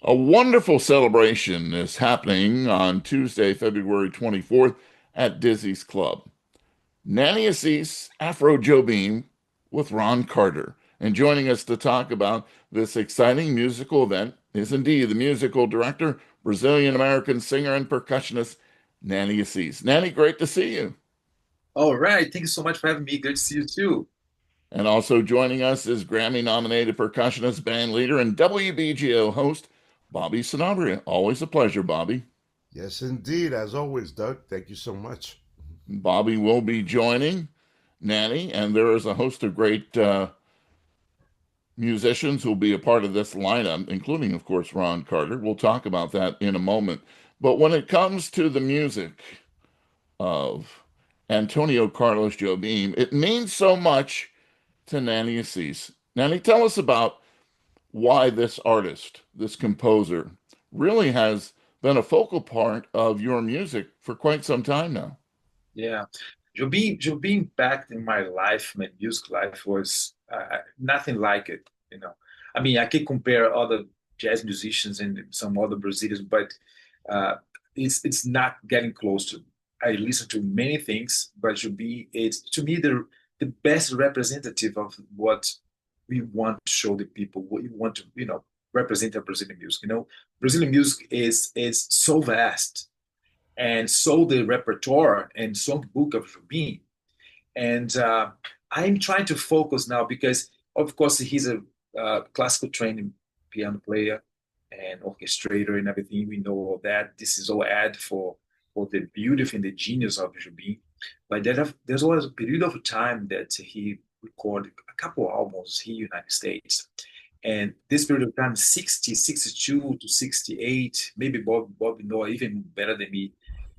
A wonderful celebration is happening on Tuesday, February 24th at Dizzy's Club. Nanny Assis, AFROJOBIM with Ron Carter. And joining us to talk about this exciting musical event is indeed the musical director, Brazilian American singer and percussionist, Nanny Assis. Nanny, great to see you. All right. Thank you so much for having me. Good to see you too. And also joining us is Grammy-nominated percussionist, band leader, and WBGO host, Bobby Sanabria. Always a pleasure, Bobby. Yes, indeed. As always, Doug, thank you so much. Bobby will be joining Nanny, and there is a host of great musicians who will be a part of this lineup, including, of course, Ron Carter. We'll talk about that in a moment. But when it comes to the music of Antonio Carlos Jobim, it means so much to Nanny Assis. Nanny, tell us about why this artist, this composer, really has been a focal part of your music for quite some time now. Yeah. Jobim impact in my life, my music life was nothing like it, you know. I mean, I can compare other jazz musicians and some other Brazilians, but uh, it's not getting close to. I listen to many things, but Jobim is to me the best representative of what we want to show the people, what you want to, represent a Brazilian music. Brazilian music is so vast and sold the repertoire and songbook of Jobim. And I'm trying to focus now because, of course, he's a classical trained piano player and orchestrator and everything. We know all that. This is all add for the beauty and the genius of Jobim. But there's always a period of time that he recorded a couple albums here in the United States. And this period of time, 60, 62 to 68, maybe Bob know even better than me.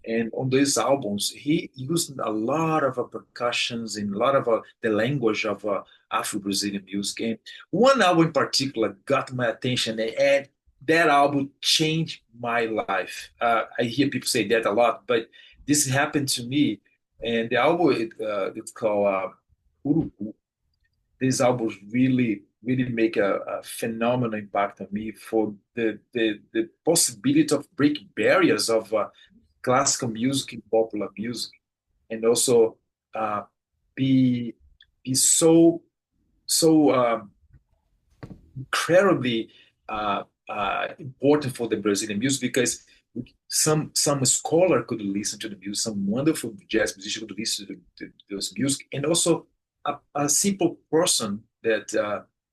And on these albums, he used a lot of percussions and a lot of the language of Afro-Brazilian music. And one album in particular got my attention, and that album changed my life. I hear people say that a lot, but this happened to me. And the album, it's called Urubu. These albums really make a phenomenal impact on me for the possibility of breaking barriers of classical music and popular music, and also uh, be be so incredibly important for the Brazilian music because some scholar could listen to the music, some wonderful jazz musician could listen to those music, and also a simple person that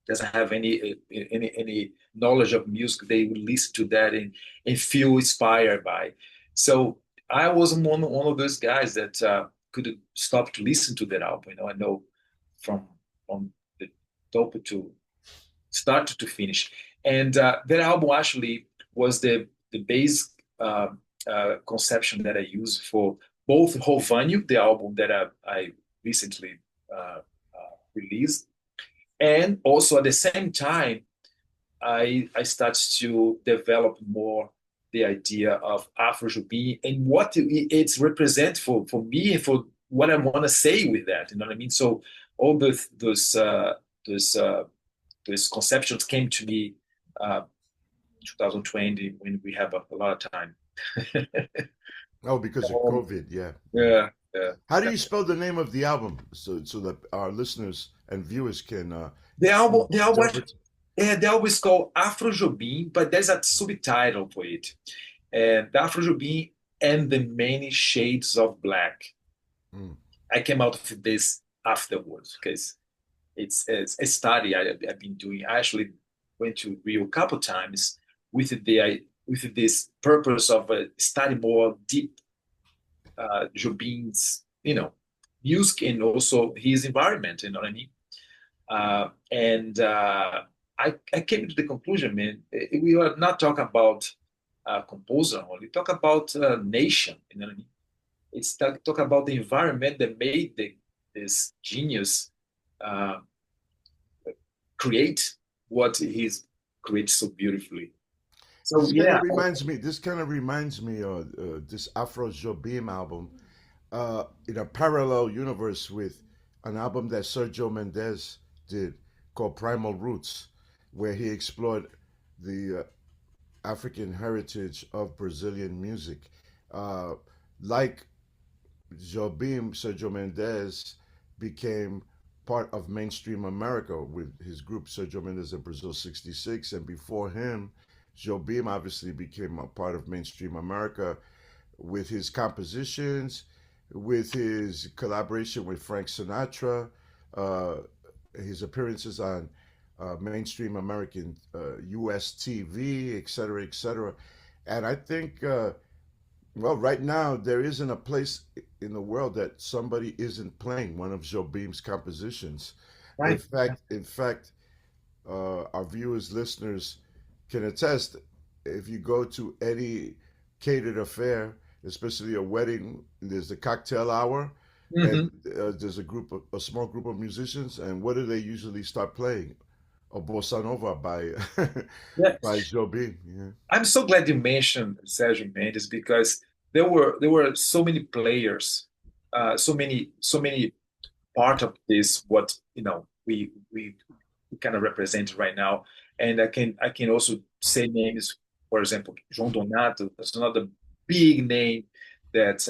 doesn't have any knowledge of music, they would listen to that and feel inspired by. So I was one of those guys that could stop to listen to that album. I know from from the top to start to finish. And that album actually was the base conception that I used for both Hovânio, the album that I recently released, and also at the same time, I started to develop more the idea of Afro-Jobim and what it's represent for me and for what I want to say with that. You know what I mean? So all those those conceptions came to me 2020 when we have a lot of time. Oh, because of um, COVID, yeah. yeah, yeah. How do you spell the name of the album so that our listeners and viewers can The album, interpret? they always call Afro-Jobim, but there's a subtitle for it. And the Afro-Jobim and the Many Shades of Black. Mm. I came out of this afterwards because it's a study I've been doing. I actually went to Rio a couple times with this purpose of study more deep Jobim's, music and also his environment. You know what I mean? And I came to the conclusion, man, we are not talking about composer only, talk about nation. You know what I mean? It's talk about the environment that made this genius uh, create what he's created so beautifully. So This kind yeah, of reminds me. This kind of reminds me of this Afro Jobim album in a parallel universe with an album that Sergio Mendes did called Primal Roots, where he explored the African heritage of Brazilian music. Uh, like Jobim, Sergio Mendes became part of mainstream America with his group Sergio Mendes in Brazil 66. And before him, Jobim obviously became a part of mainstream America with his compositions, with his collaboration with Frank Sinatra, uh, his appearances on mainstream American US TV, et cetera, et cetera. And I think well, right now there isn't a place in the world that somebody isn't playing one of Jobim's compositions. Right. In fact, our viewers, listeners can attest. If you go to any catered affair, especially a wedding, there's a cocktail hour, and Hmm. there's a small group of musicians, and what do they usually start playing? A bossa nova by Yeah. by Jobim. Yeah. I'm so glad you mentioned Sergio Mendes because there were so many players, so many part of this what we kind of represent right now. And I can also say names, for example, João Donato. That's another big name that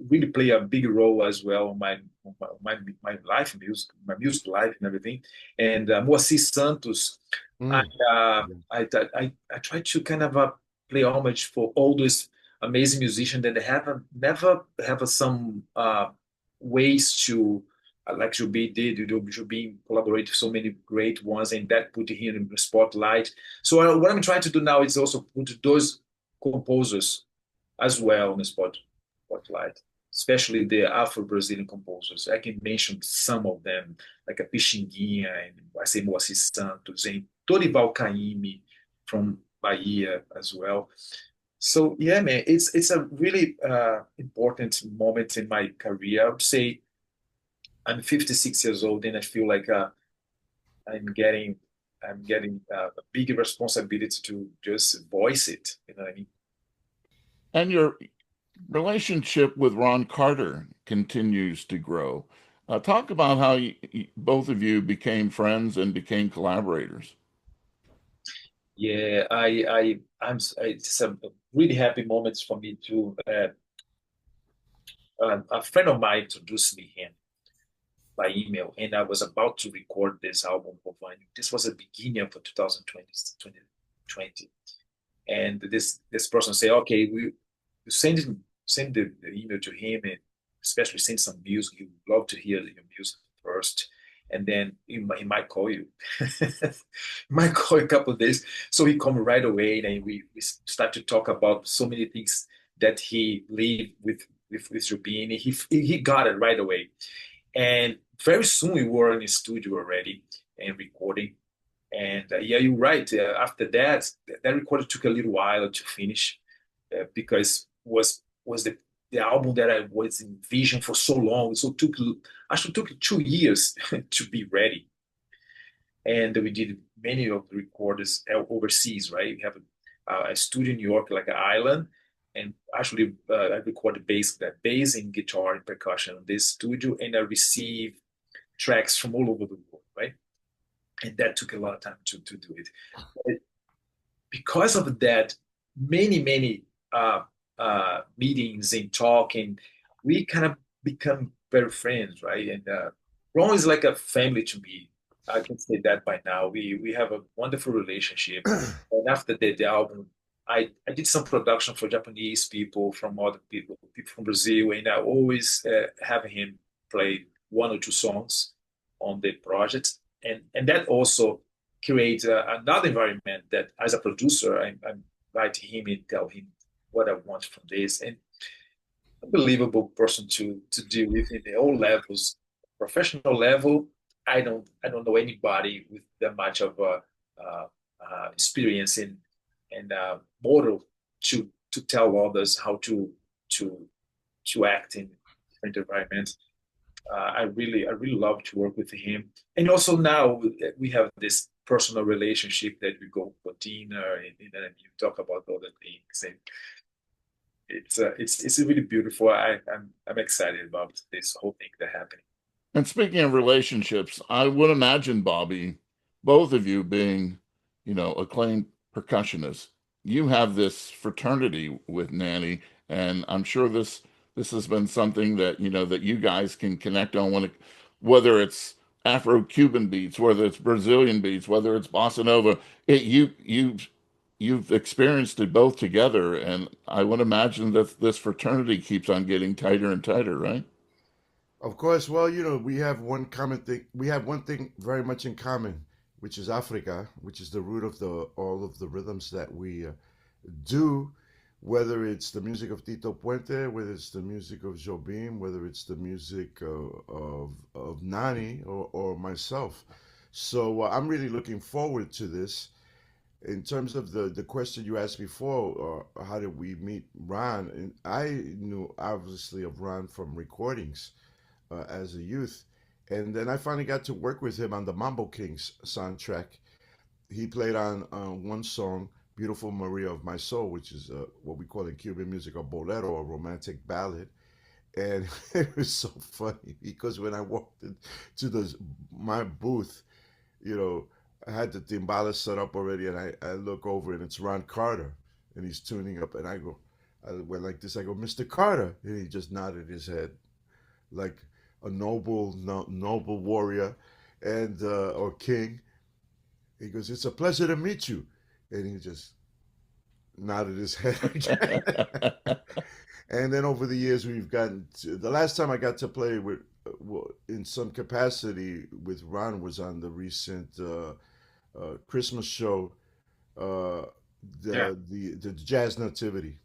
really play a big role as well in my life music, my music life and everything. And Moacir Santos. I, Mm. uh, Yeah. I try to kind of play homage for all those amazing musicians that have never have some ways to like Jubi did. Jubi collaborate with so many great ones, and that put him in the spotlight. So what I'm trying to do now is also put those composers as well in the spotlight, especially the Afro-Brazilian composers. I can mention some of them, like a Pixinguinha and I say Moacir Santos and Dorival Caymmi from Bahia as well. So yeah, man, it's a really important moment in my career. I would say I'm 56 years old, and I feel like I'm getting I'm getting a big responsibility to just voice it. You know what I mean? And your relationship with Ron Carter continues to grow. Talk about how both of you became friends and became collaborators. Yeah, it's a really happy moment for me to. A friend of mine introduced me him by email, and I was about to record this album for Vine. This was the beginning of 2020, and this person say, "Okay, we send the email to him, and especially send some music. He would love to hear your music first, and then he might call you. He might call a couple of days." So he come right away, and we start to talk about so many things that he lived with Rubini. He got it right away, and very soon we were in the studio already and recording. And yeah, you're right. After that recording took a little while to finish because was the album that I was envisioned for so long. So took 2 years to be ready. And we did many of the recordings overseas. Right, we have a studio in New York, like an island, and actually I recorded bass and guitar and percussion in this studio, and I received tracks from all over the world. Right, and that took a lot of time to do it. But because of that, many meetings and talking, we kind of become very friends, right? And Ron is like a family to me. I can say that by now. We have a wonderful relationship. And after the album, I did some production for Japanese people, from other people from Brazil, and I always have him play one or two songs on the project, and that also create another environment that, as a producer, I'm writing him and tell him what I want from this. And unbelievable person to deal with in all levels, professional level. I don't know anybody with that much of experience and model to tell others how to to act in different environments. I really love to work with him. And also now we have this personal relationship that we go for dinner and you talk about other things, and it's really beautiful. I'm excited about this whole thing that happened. And speaking of relationships, I would imagine, Bobby, both of you being, acclaimed percussionists. You have this fraternity with Nanny, and I'm sure this has been something that that you guys can connect on whether it's Afro-Cuban beats, whether it's Brazilian beats, whether it's bossa nova. You've experienced it both together, and I would imagine that this fraternity keeps on getting tighter and tighter, right? Of course, well, we have one common thing. We have one thing very much in common, which is Africa, which is the root of the all of the rhythms that we do, whether it's the music of Tito Puente, whether it's the music of Jobim, whether it's the music of Nani or myself. So I'm really looking forward to this. In terms of the question you asked before, how did we meet Ron? And I knew obviously of Ron from recordings as a youth. And then I finally got to work with him on the Mambo Kings soundtrack. He played on one song, Beautiful Maria of My Soul, which is what we call in Cuban music a bolero, a romantic ballad. And it was so funny because when I walked into my booth, you know, I had the timbales set up already, and I look over and it's Ron Carter, and he's tuning up, and I went like this. I go, Mr. Carter, and he just nodded his head like a noble, noble warrior, and or king. He goes, "It's a pleasure to meet you," and he just nodded his head again. And then over the years, the last time I got to play with, in some capacity with Ron was on the recent Christmas show, uh, Yeah, the Jazz Nativity.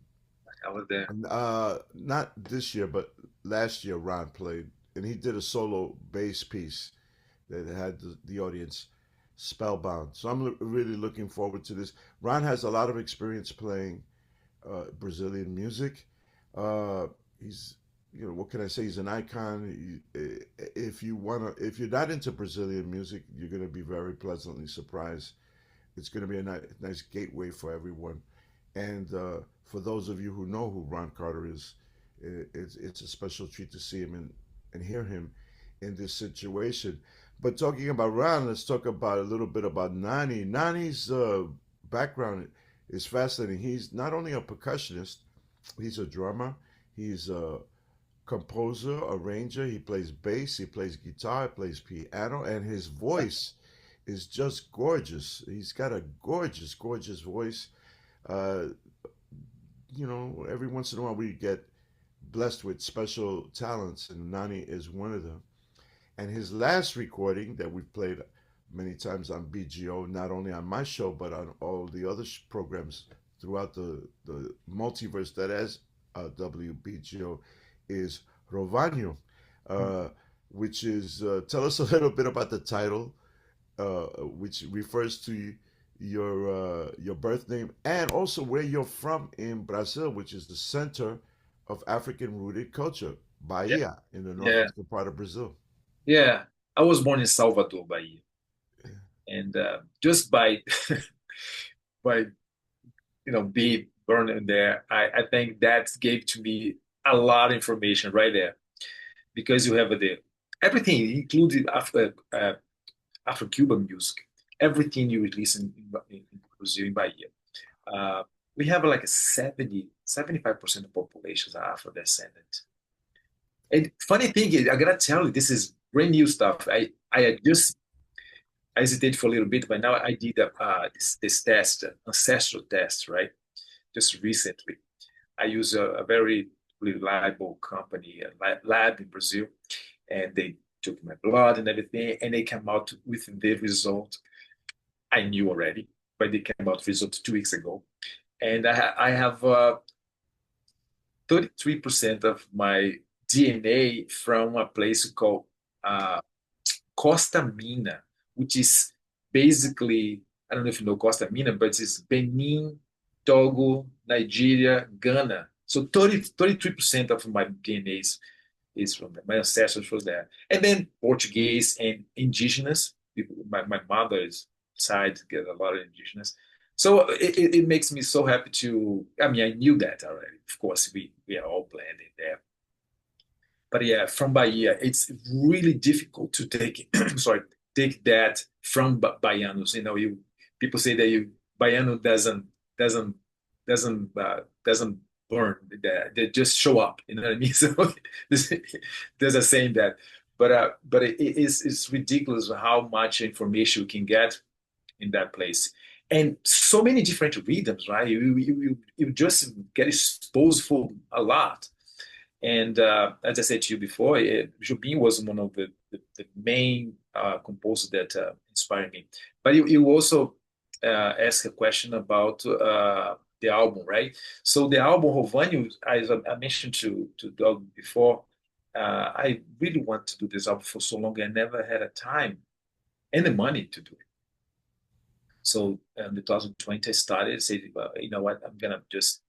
I was there. And, not this year, but last year, Ron played, and he did a solo bass piece that had the audience spellbound. So I'm really looking forward to this. Ron has a lot of experience playing Brazilian music. Uh, he's, what can I say? He's an icon. If you're not into Brazilian music, you're gonna be very pleasantly surprised. It's gonna be a nice gateway for everyone. And for those of you who know who Ron Carter is, it's a special treat to see him and hear him in this situation. But talking about Ron, let's talk about a little bit about Nani. Nani's background is fascinating. He's not only a percussionist, he's a drummer, he's a composer, arranger, he plays bass, he plays guitar, he plays piano, and his voice is just gorgeous. He's got a gorgeous, gorgeous voice. Uh, every once in a while we get blessed with special talents, and Nani is one of them. And his last recording that we've played many times on BGO, not only on my show, but on all the other programs throughout the multiverse that is WBGO, is Rovanio, uh, which is, tell us a little bit about the title, which refers to your birth name and also where you're from in Brazil, which is the center of African rooted culture, Yeah, Bahia, in the yeah, northeastern part of Brazil. yeah. I was born in Salvador, Bahia, and just by by being born in there, I think that gave to me a lot of information right there because you have the everything included Afro-Cuban music, everything you release in Brazil, in Bahia. Uh, we have like a 75% of populations are Afro-descendant. And funny thing is, I gotta tell you, this is brand new stuff. I had just hesitated for a little bit, but now I did this test, ancestral test, right? Just recently. I use a very reliable company, a lab in Brazil, and they took my blood and everything, and they came out with the result. I knew already, but they came out with result 2 weeks ago, and I have 33% of my DNA from a place called uh, Costa Mina, which is basically, I don't know if you know Costa Mina, but it's Benin, Togo, Nigeria, Ghana. So 33% of my DNA is from there. My ancestors was there. And then Portuguese and indigenous. People, my mother's side get a lot of indigenous. So it makes me so happy to, I mean, I knew that already. Of course, we are all blended there. But yeah, from Bahia, it's really difficult to take, sorry, take that from Baianos. You know, people say that baiano doesn't burn. They just show up. You know what I mean? So there's a saying that, but it's ridiculous how much information you can get in that place, and so many different rhythms, right? You just get exposed for a lot. And as I said to you before, Jobim was one of the main composers that inspired me. But you also asked a question about the album, right? So the album Rovanium, as I mentioned to Doug before, I really want to do this album for so long. I never had a time and the money to do it. So in 2020, I started, said, well, you know what, I'm gonna just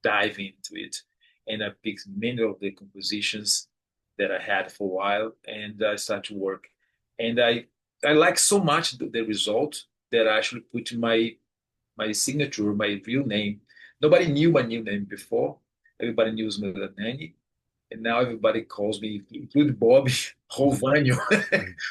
dive into it. And I picked many of the compositions that I had for a while, and I started to work. And I like so much the result that I actually put my signature, my real name. Nobody knew my new name before. Everybody knew me as Nanny, and now everybody calls me, including Bobby Rovanio,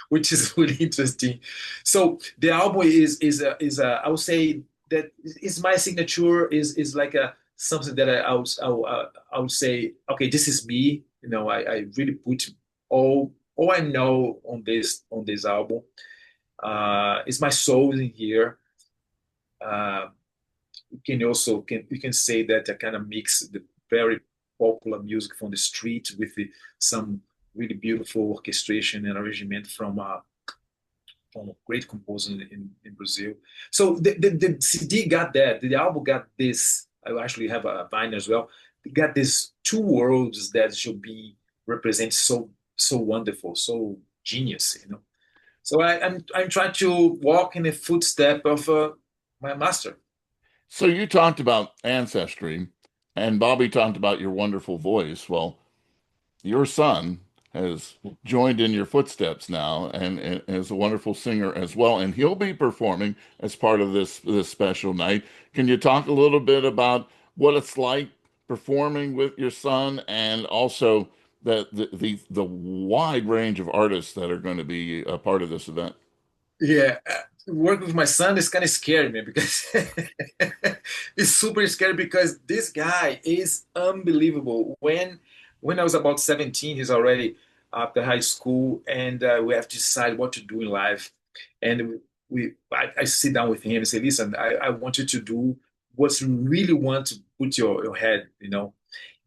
which is really interesting. So the album is I would say that is my signature, is like a something that I would say, okay, this is me. You know, I really put all I know on this album. It's my soul in here. Uh, you can say that I kind of mix the very popular music from the street with some really beautiful orchestration and arrangement from a great composer in Brazil. So the CD got that. The album got this. I actually have a vinyl as well. It got these two worlds that should be represent so wonderful, so genius, you know. So I'm trying to walk in the footstep of my master. So you talked about ancestry, and Bobby talked about your wonderful voice. Well, your son has joined in your footsteps now and is a wonderful singer as well, and he'll be performing as part of this special night. Can you talk a little bit about what it's like performing with your son, and also the wide range of artists that are going to be a part of this event? Yeah, work with my son is kind of scary, man, because it's super scary because this guy is unbelievable. When I was about 17, he's already after high school, and we have to decide what to do in life. And I sit down with him and say, listen, I want you to do what you really want to put your head, you know.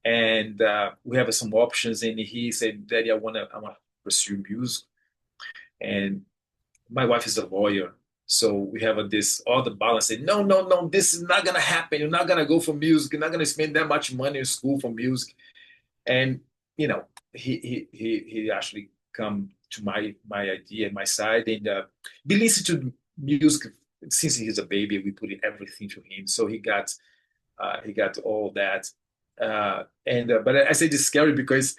And we have some options, and he said, Daddy, I want to pursue music. And my wife is a lawyer, so we have this other balance. Say, no, no, no, this is not gonna happen. You're not gonna go for music. You're not gonna spend that much money in school for music. And you know, he actually come to my idea, my side, and be listen to music since he's a baby. We put in everything to him, so he got all that. And but I say this is scary because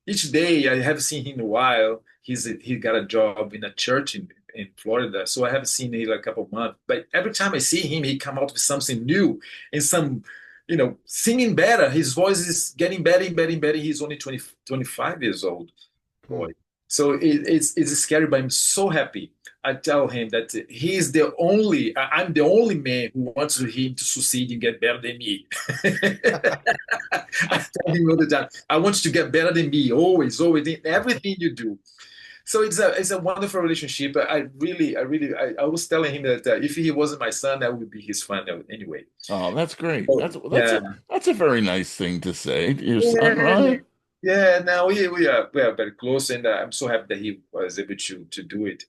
each day I haven't seen him in a while. He got a job in a church in Florida, so I haven't seen him in a couple of months. But every time I see him, he come out with something new and some, you know, singing better. His voice is getting better and better and better. He's only 25 years old, Hmm. boy. So it's scary, but I'm so happy. I tell him that he's the only, I'm the only man who wants him to succeed and get better than me. I tell him all the time, I want you to get better than me, always, always, in everything you do. So it's a wonderful relationship. I was telling him that if he wasn't my son, I would be his friend anyway. Oh, that's great. So, yeah, That's a very nice thing to say to your son, yeah, right? yeah. Now we are very close, and I'm so happy that he was able to do it,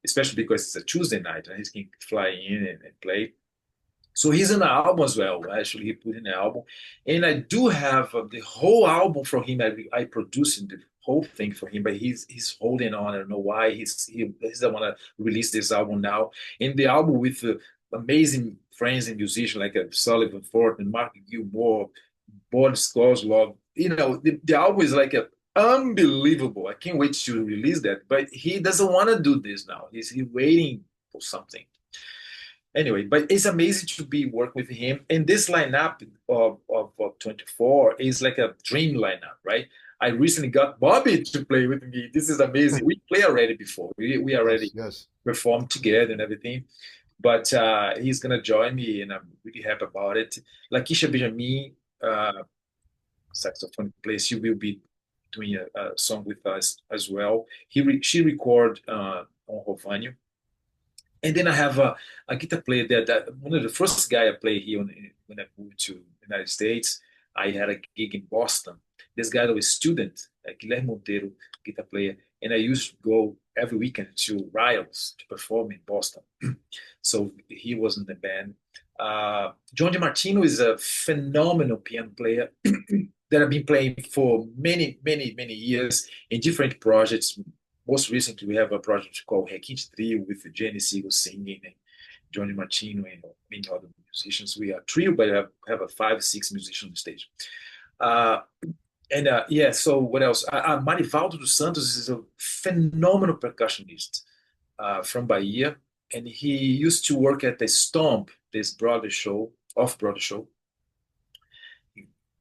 especially because it's a Tuesday night and he can fly in and play. So he's in the album as well. Actually, he put in the album, and I do have the whole album from him. I produced the whole thing for him, but he's holding on. I don't know why he doesn't want to release this album now. And the album with amazing friends and musicians like Sullivan Ford and Mark Gilmore, Boris Kozlov. You know, the album is like a unbelievable. I can't wait to release that. But he doesn't want to do this now. He's waiting for something. Anyway, but it's amazing to be working with him. And this lineup of 24 is like a dream lineup, right? I recently got Bobby to play with me. This is amazing. We play already before. We Yes, already yes. performed together and everything. But he's gonna join me, and I'm really happy about it. Lakeisha Benjamin, saxophone player, she will be doing a song with us as well. She record on Rovanion. And then I have a guitar player that one of the first guy I played here when I moved to the United States. I had a gig in Boston. This guy was a student, Guilherme Monteiro, guitar player, and I used to go every weekend to Riles to perform in Boston. So he was in the band. John DiMartino is a phenomenal piano player that I've been playing for many, many, many years in different projects. Most recently, we have a project called Requinte Trio with Jenny Siegel singing and Johnny Martino and many other musicians. We are a trio, but have a 5, 6 musicians on the stage. Uh, yeah, so what else? Marivaldo dos Santos is a phenomenal percussionist from Bahia, and he used to work at the Stomp, this Broadway show, off-Broadway show,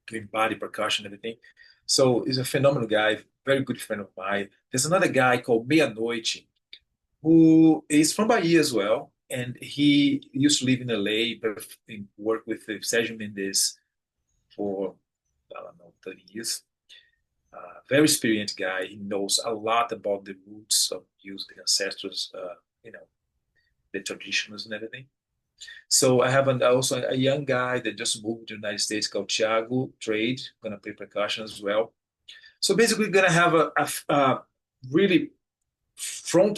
doing body percussion and everything. So he's a phenomenal guy, very good friend of mine. There's another guy called Meia Noite, who is from Bahia as well, and he used to live in LA, but work with Sergio Mendes for, I don't know, 30 years. Very experienced guy. He knows a lot about the roots of music, the ancestors, the traditions and everything. So I have also a young guy that just moved to the United States called Thiago Trade, gonna play percussion as well. So basically, we're gonna have a really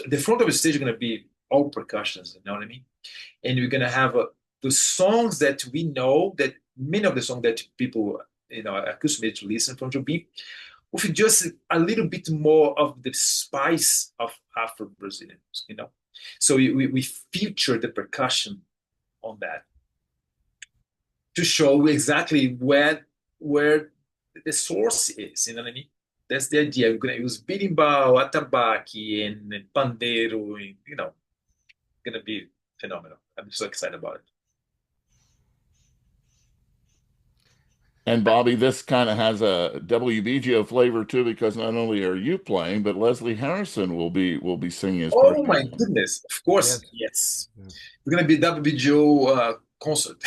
the front of the stage is gonna be all percussions. You know what I mean? And we're gonna have the songs that we know, that many of the songs that people are accustomed to listen from Jobim, with just a little bit more of the spice of Afro-Brazilians. So we feature the percussion on that to show exactly where the source is. You know what I mean? That's the idea. We're gonna use berimbau, atabaque, and pandeiro. Gonna be phenomenal. I'm so excited about it. And Bobby, this kind of has a WBGO flavor too, because not only are you playing, but Leslie Harrison will be singing his Oh my percussion. goodness! Of course, Yes, yes. yes. We're gonna be WBGO concert.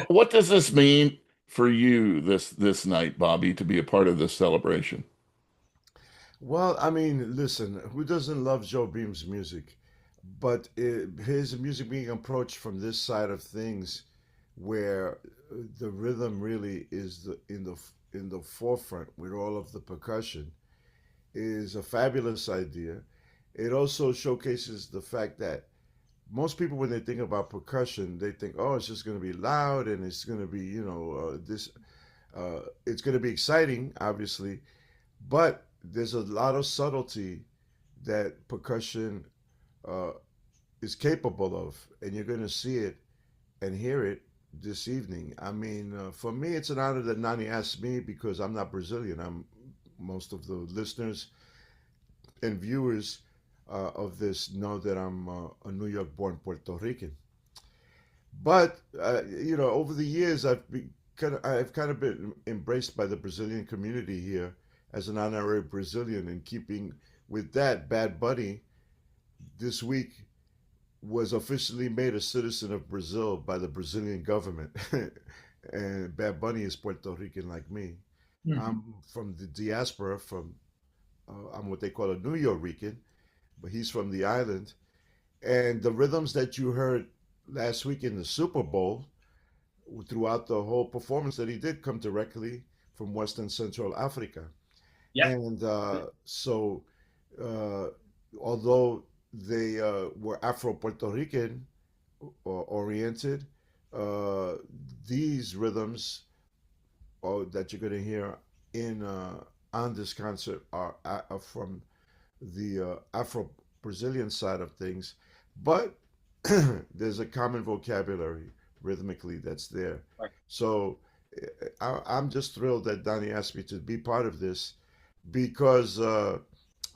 What does this mean for you this night, Bobby, to be a part of this celebration? Well, I mean, listen, who doesn't love Joe Beam's music? But his music being approached from this side of things, where the rhythm really is in the forefront with all of the percussion, is a fabulous idea. It also showcases the fact that most people, when they think about percussion, they think, oh, it's just going to be loud and it's going to be, it's going to be exciting, obviously, but there's a lot of subtlety that percussion uh, is capable of, and you're going to see it and hear it this evening. I mean, for me, it's an honor that Nani asked me because I'm not Brazilian. I'm most of the listeners and viewers of this know that I'm a New York-born Puerto Rican. But over the years, I've kind of been embraced by the Brazilian community here as an honorary Brazilian. In keeping with that, Bad Bunny this week was officially made a citizen of Brazil by the Brazilian government. And Bad Bunny is Puerto Rican like me. Mhm. I'm from the diaspora. I'm what they call a New Yorican, but he's from the island. And the rhythms that you heard last week in the Super Bowl, throughout the whole performance that he did, come directly from Western Central Africa. Yeah. And uh, although they were Afro Puerto Rican oriented, uh, these rhythms that you're going to hear in on this concert are from the Afro Brazilian side of things, but there's a common vocabulary rhythmically that's there. Right. So I'm just thrilled that Donnie asked me to be part of this because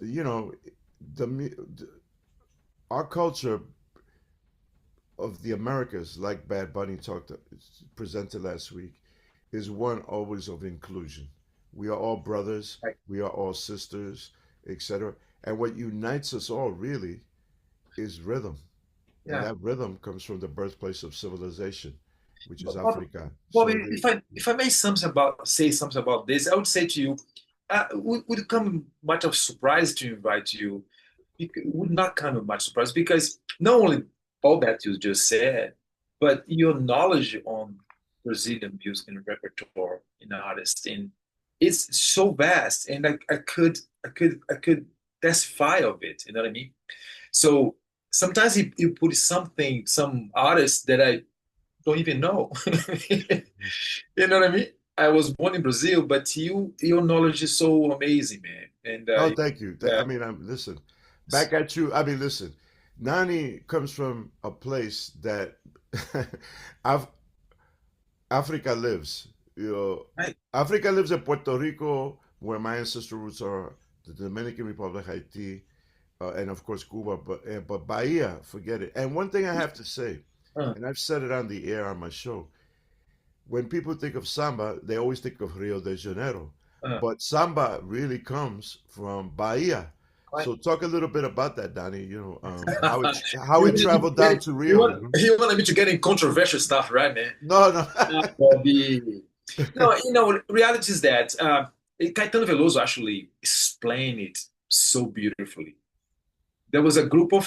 you know the, our culture of the Americas, like Bad Bunny presented last week, is one always of inclusion. We are all brothers, Right. we are all sisters, etc. And what unites us all really is rhythm, and Yeah. that rhythm comes from the birthplace of civilization, which is Bob, Africa. Bobby, So the if I may say something about this, I would say to you, would it come much of surprise to invite you? It would not come of much surprise because not only all that you just said, but your knowledge on Brazilian music and repertoire in artists, and it's so vast, and I could testify of it. You know what I mean? So sometimes you put some artists that I don't even know. You know what I mean? I was born in Brazil, but your knowledge is so amazing, man. And oh, thank you. uh, I mean, listen, back at you. I mean, listen, Nani comes from a place that Af- Africa lives. You know, right. Africa lives in Puerto Rico, where my ancestral roots are, the Dominican Republic, Haiti, and of course Cuba. But Bahia, forget it. And one thing I have to say, Uh, and I've said it on the air on my show, when people think of samba, they always think of Rio de Janeiro. uh, But samba really comes from Bahia. right. So talk a little bit about that, Danny. How it You traveled down to Rio. you wanted me to get in controversial stuff, right, man? No, no. Bobby. No, reality is that Caetano Veloso actually explained it so beautifully. There was a group of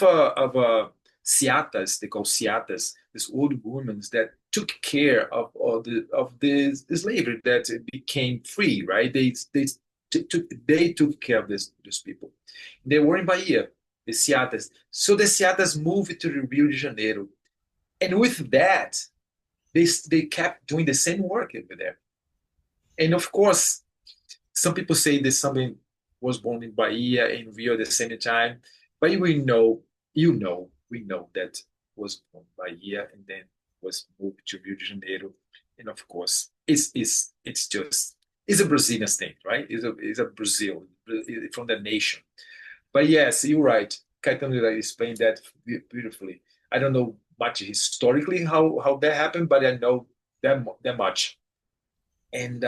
ciatas, they call ciatas, these old women that took care of the slavery that became free, right? They took care of these people. They were in Bahia, the ciatas. So the ciatas moved to Rio de Janeiro, and with that, they kept doing the same work over there. And of course, some people say that something was born in Bahia and Rio at the same time, but we know that was born in Bahia and then was moved to Rio de Janeiro, and of course, it's a Brazilian thing, right? It's a Brazil from the nation. But yes, you're right. Caetano explained that beautifully. I don't know much historically how that happened, but I know that much. And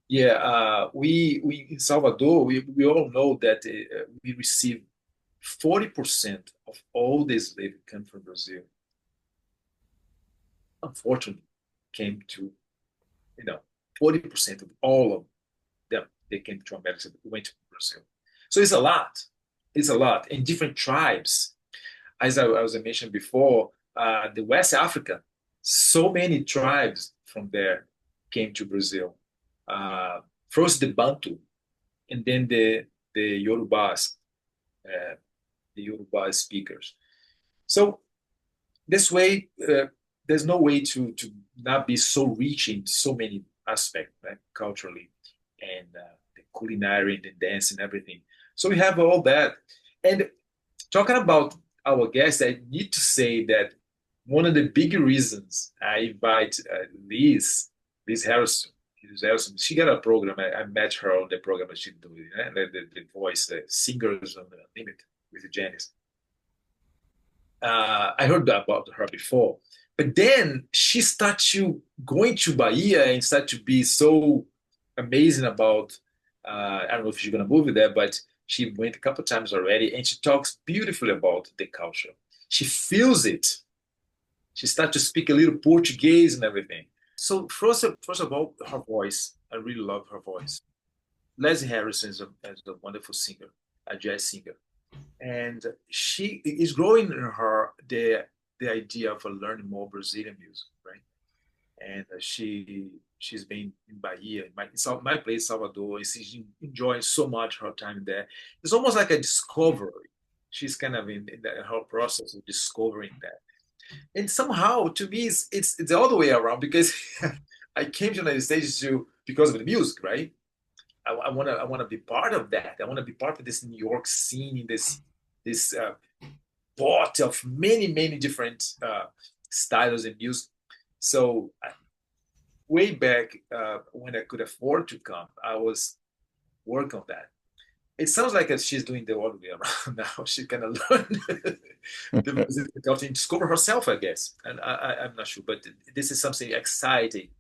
yeah, we in Salvador, we all know that we receive 40% of all the slaves come from Brazil. Unfortunately, came to, you know, 40% of all of them, they came to America, went to Brazil. So it's a lot. It's a lot. In different tribes, as I mentioned before, the West Africa, so many tribes from there came to Brazil. Uh, First the Bantu, and then the Yorubas, uh, the Yoruba speakers. So this way, there's no way to not be so rich in so many aspects, right, culturally, and the culinary and the dance and everything. So we have all that. And talking about our guests, I need to say that one of the big reasons I invite Liz Harrison, she got a program. I met her on the program that she's doing, the voice, the Singers on the Limit with Janice. I heard about her before, but then she started to going to Bahia and started to be so amazing about. I don't know if she's gonna move there, but she went a couple times already, and she talks beautifully about the culture. She feels it. She started to speak a little Portuguese and everything. So first of all, her voice. I really love her voice. Leslie Harrison is a wonderful singer, a jazz singer, and she is growing in her the idea of learning more Brazilian music, right? And she's been in Bahia, my place, Salvador, and she's enjoying so much her time there. It's almost like a discovery. She's kind of in her process of discovering that, and somehow to me it's the other way around because I came to the United States because of the music, right? I wanna be part of that. I want to be part of this New York scene, this pot of many different styles and music. So way back when I could afford to come, I was working on that. It sounds like she's doing the other way around now. She's gonna learn the music culture and discover herself, I guess. And I'm not sure, but this is something exciting.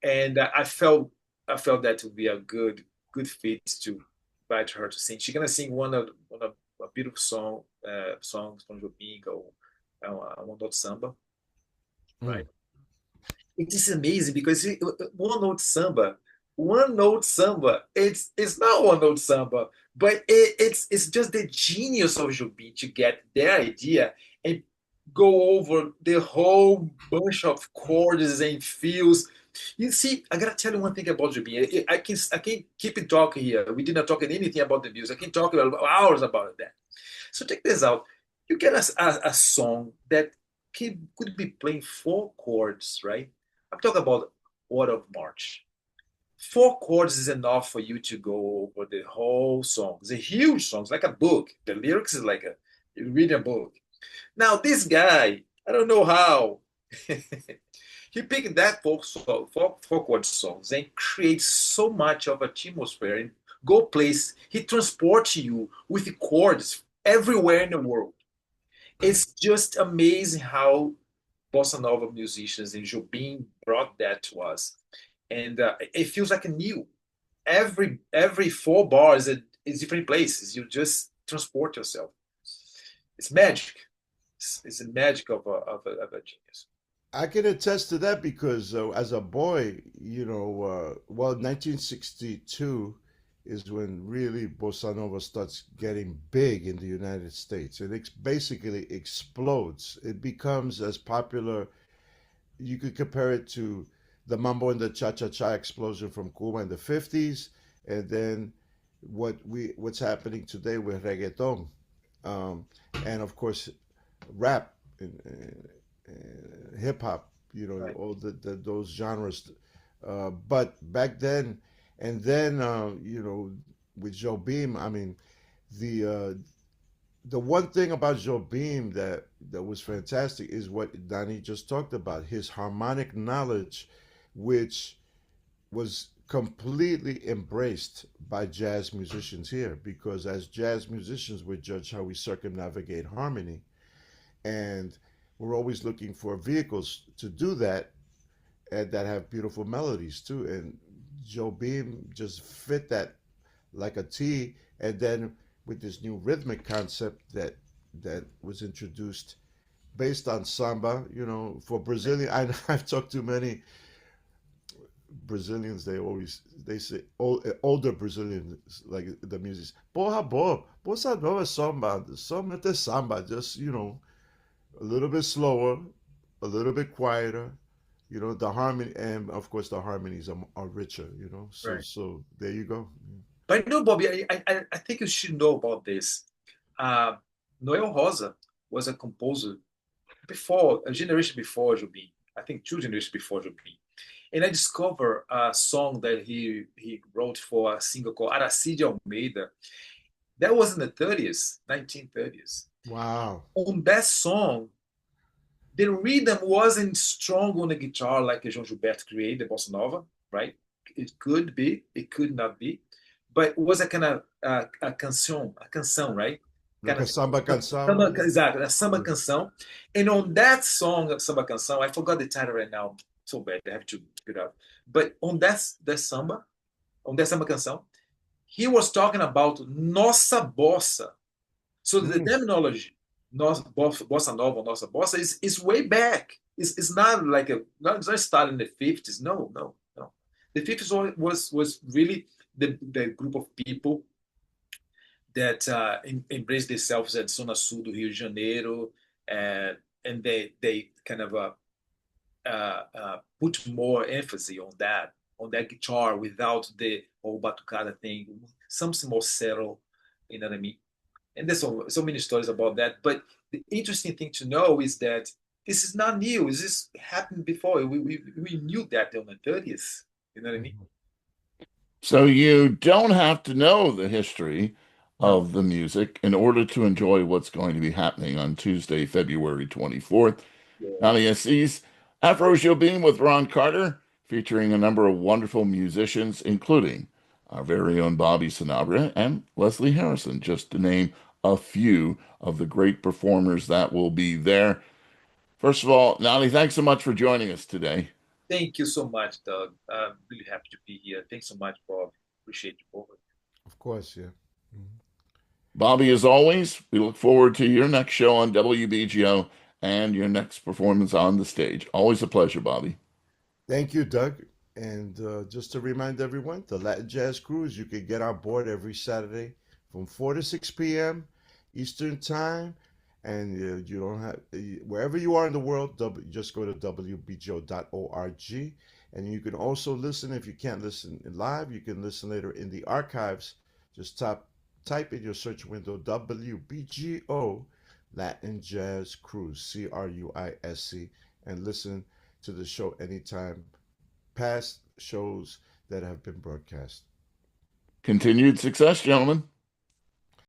And I felt that would be a good fit to invite her to sing. She's gonna sing one of a beautiful songs from Jobim, ou One Note Samba, Mm. right? It is amazing because one note samba, it's not one note samba, but it's just the genius of Jobim to get their idea and go over the whole bunch of chords and feels. You see, I gotta tell you one thing about Jobim. I can keep it talking here. We did not talk anything about the music. I can talk about hours about that. So check this out. You get a song that could be playing four chords, right? I'm talking about Order of March. Four chords is enough for you to go over the whole song. It's a huge song. It's like a book. The lyrics is like you read a book. Now this guy, I don't know how. He picked that four chord songs and creates so much of a atmosphere and go place. He transports you with the chords everywhere in the world. It's just amazing how bossa nova musicians and Jobim brought that to us, and it feels like a new. Every four bars is different places. You just transport yourself. It's magic. It's a magic of a genius. I can attest to that because as a boy, well, 1962 is when really bossa nova starts getting big in the United States. It basically explodes. It becomes as popular. You could compare it to the mambo and the cha-cha-cha explosion from Cuba in the 50s, and then what's happening today with reggaeton, um, and of course rap and hip hop. Right. All those genres. But back then, and then with Joe Beam, I mean the one thing about Joe Beam that was fantastic is what Danny just talked about, his harmonic knowledge, which was completely embraced by jazz musicians here, because as jazz musicians we judge how we circumnavigate harmony, and we're always looking for vehicles to do that, and that have beautiful melodies too. And Joe Beam just fit that like a T. And then with this new rhythmic concept that was introduced based on samba, for Brazilian, I've talked to many Brazilians. They say older Brazilians, like the music. Porra, boa, bossa nova samba, somente samba. Just a little bit slower, a little bit quieter. The harmony, and of course the harmonies are richer. So Right. so there you go. But you know, Bobby, I think you should know about this. Uh, Noel Rosa was a composer before, a generation before Jobim. I think two generations before Jobim. And I discovered a song that he wrote for a singer called Aracide Almeida. That was in the 30s, 1930s. Wow. On that song, the rhythm wasn't strong on the guitar like João Gilberto created, the bossa nova, right? It could be, it could not be, but it was a kind of a canção, right? Like Kind a of samba canção. samba, exactly, a samba canção. And on that song, samba canção, I forgot the title right now. So bad, I have to pick it up. But on that samba canção, he was talking about nossa bossa. So the Mm. terminology, bossa nova, nossa bossa, is way back. It's not like it's not started in the 50s. No, no, no. The 50s was really the group of people that embraced themselves at Zona Sul do Rio de Janeiro, and they kind of put more emphasis on that guitar without the whole batucada thing, something more settled. You know what I mean? And there's so many stories about that. But the interesting thing to know is that this is not new. This happened before. We knew that in the 30s. You know what I mean? Mhm. So you don't have to know the history No. of the music in order to enjoy what's going to be happening on Tuesday, February 24th. Yeah. Nanny Assis, AFROJOBIM with Ron Carter, featuring a number of wonderful musicians, including our very own Bobby Sanabria and Leslie Harrison, just to name a few of the great performers that will be there. First of all, Nani, thanks so much for joining us today. Thank you so much, Doug. I'm really happy to be here. Thanks so much, Bob. Appreciate you both. Of course, yeah. Mhm. Bobby, as always, we look forward to your next show on WBGO and your next performance on the stage. Always a pleasure, Bobby. Thank you, Doug. And just to remind everyone, the Latin Jazz Cruise, you can get on board every Saturday from 4 to 6 p.m. Eastern Time. And you don't have, wherever you are in the world, just go to WBGO.org. And you can also listen, if you can't listen live, you can listen later in the archives. Just type in your search window WBGO Latin Jazz Cruise, CRUISC, and listen to the show anytime, past shows that have been broadcast. Continued success, gentlemen.